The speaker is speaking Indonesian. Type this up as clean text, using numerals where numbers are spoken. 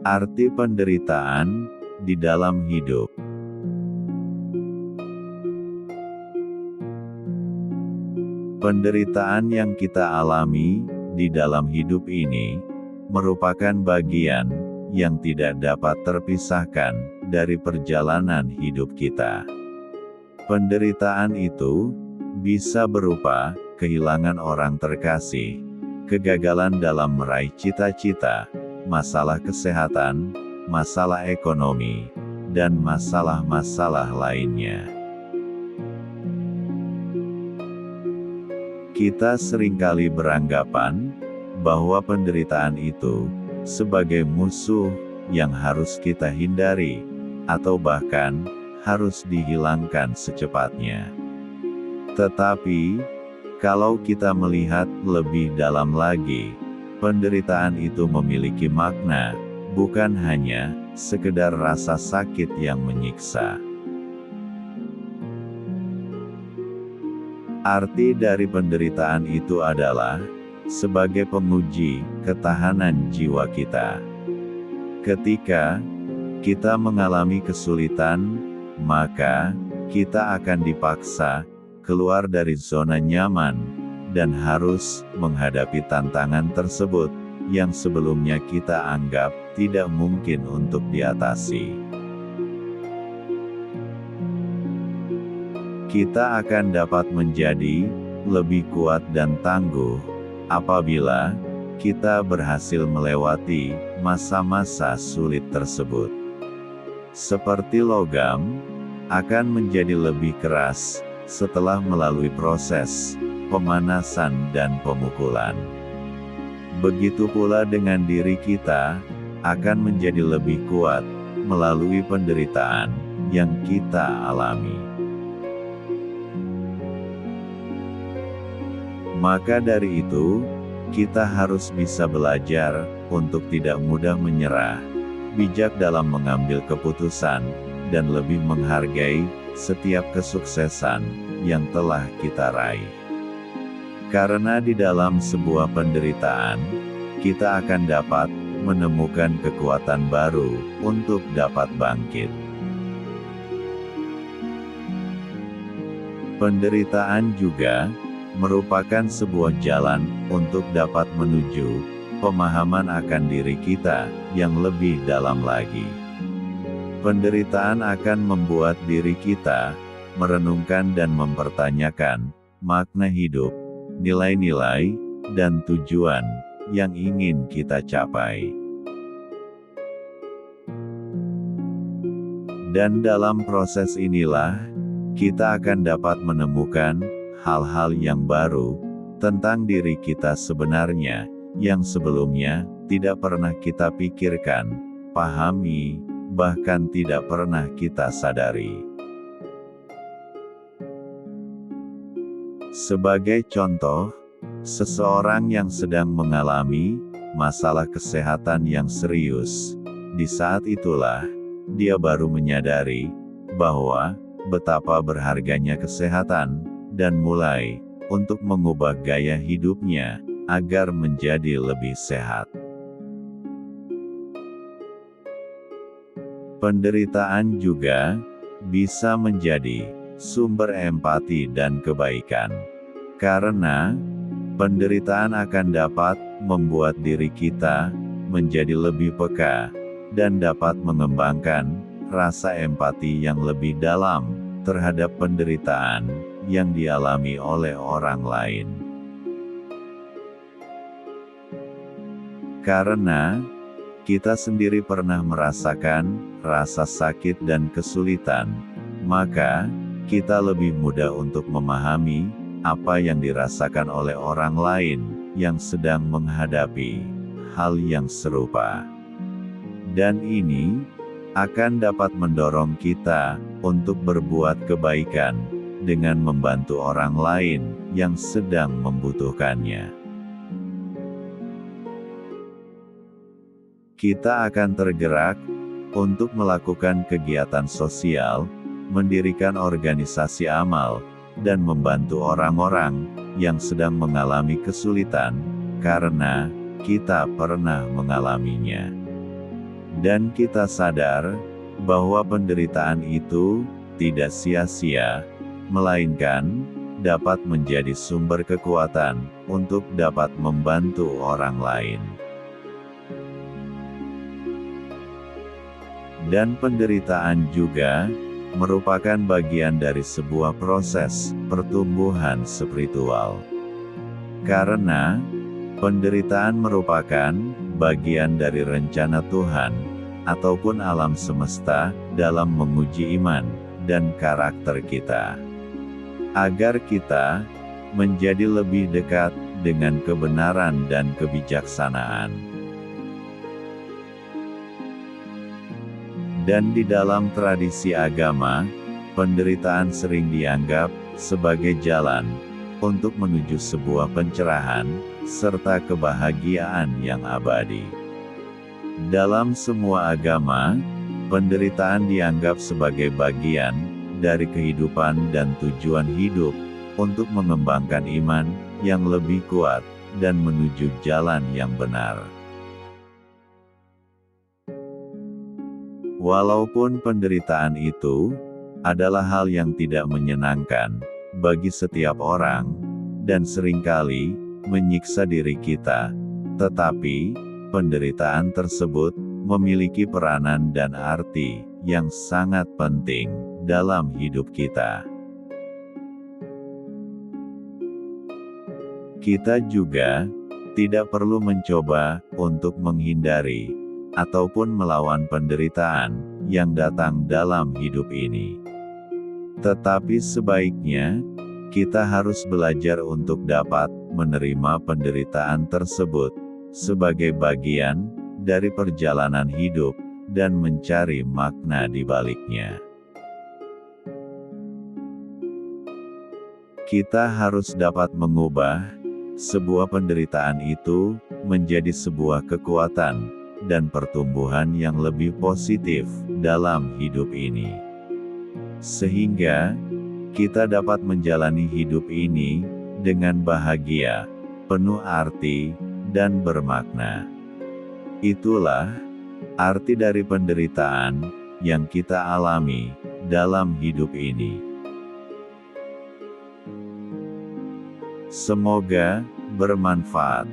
Arti penderitaan di dalam hidup. Penderitaan yang kita alami di dalam hidup ini merupakan bagian yang tidak dapat terpisahkan dari perjalanan hidup kita. Penderitaan itu bisa berupa kehilangan orang terkasih, kegagalan dalam meraih cita-cita, masalah kesehatan, masalah ekonomi, dan masalah-masalah lainnya. Kita seringkali beranggapan bahwa penderitaan itu sebagai musuh yang harus kita hindari, atau bahkan harus dihilangkan secepatnya. Tetapi, kalau kita melihat lebih dalam lagi, penderitaan itu memiliki makna, bukan hanya sekedar rasa sakit yang menyiksa. Arti dari penderitaan itu adalah sebagai penguji ketahanan jiwa kita. Ketika kita mengalami kesulitan, maka kita akan dipaksa keluar dari zona nyaman dan harus menghadapi tantangan tersebut yang sebelumnya kita anggap tidak mungkin untuk diatasi. Kita akan dapat menjadi lebih kuat dan tangguh apabila kita berhasil melewati masa-masa sulit tersebut. Seperti logam, akan menjadi lebih keras setelah melalui proses pemanasan dan pemukulan. Begitu pula dengan diri kita, akan menjadi lebih kuat melalui penderitaan yang kita alami. Maka dari itu, kita harus bisa belajar untuk tidak mudah menyerah, bijak dalam mengambil keputusan, dan lebih menghargai setiap kesuksesan yang telah kita raih. Karena di dalam sebuah penderitaan, kita akan dapat menemukan kekuatan baru untuk dapat bangkit. Penderitaan juga merupakan sebuah jalan untuk dapat menuju pemahaman akan diri kita yang lebih dalam lagi. Penderitaan akan membuat diri kita merenungkan dan mempertanyakan makna hidup, nilai-nilai, dan tujuan yang ingin kita capai. Dan dalam proses inilah, kita akan dapat menemukan hal-hal yang baru tentang diri kita sebenarnya, yang sebelumnya tidak pernah kita pikirkan, pahami, bahkan tidak pernah kita sadari. Sebagai contoh, seseorang yang sedang mengalami masalah kesehatan yang serius, di saat itulah dia baru menyadari bahwa betapa berharganya kesehatan, dan mulai untuk mengubah gaya hidupnya agar menjadi lebih sehat. Penderitaan juga bisa menjadi sumber empati dan kebaikan, karena penderitaan akan dapat membuat diri kita menjadi lebih peka dan dapat mengembangkan rasa empati yang lebih dalam terhadap penderitaan yang dialami oleh orang lain. Karena kita sendiri pernah merasakan rasa sakit dan kesulitan, maka kita lebih mudah untuk memahami apa yang dirasakan oleh orang lain yang sedang menghadapi hal yang serupa. Dan ini akan dapat mendorong kita untuk berbuat kebaikan dengan membantu orang lain yang sedang membutuhkannya. Kita akan tergerak untuk melakukan kegiatan sosial, mendirikan organisasi amal, dan membantu orang-orang yang sedang mengalami kesulitan, karena kita pernah mengalaminya. Dan kita sadar bahwa penderitaan itu tidak sia-sia, melainkan dapat menjadi sumber kekuatan untuk dapat membantu orang lain. Dan penderitaan juga merupakan bagian dari sebuah proses pertumbuhan spiritual. Karena penderitaan merupakan bagian dari rencana Tuhan ataupun alam semesta dalam menguji iman dan karakter kita, agar kita menjadi lebih dekat dengan kebenaran dan kebijaksanaan. Dan di dalam tradisi agama, penderitaan sering dianggap sebagai jalan untuk menuju sebuah pencerahan serta kebahagiaan yang abadi. Dalam semua agama, penderitaan dianggap sebagai bagian dari kehidupan dan tujuan hidup untuk mengembangkan iman yang lebih kuat dan menuju jalan yang benar. Walaupun penderitaan itu adalah hal yang tidak menyenangkan bagi setiap orang, dan seringkali menyiksa diri kita, tetapi penderitaan tersebut memiliki peranan dan arti yang sangat penting dalam hidup kita. Kita juga tidak perlu mencoba untuk menghindari ataupun melawan penderitaan yang datang dalam hidup ini. Tetapi sebaiknya, kita harus belajar untuk dapat menerima penderitaan tersebut sebagai bagian dari perjalanan hidup dan mencari makna di baliknya. Kita harus dapat mengubah sebuah penderitaan itu menjadi sebuah kekuatan dan pertumbuhan yang lebih positif dalam hidup ini, sehingga kita dapat menjalani hidup ini dengan bahagia, penuh arti, dan bermakna. Itulah arti dari penderitaan yang kita alami dalam hidup ini. Semoga bermanfaat.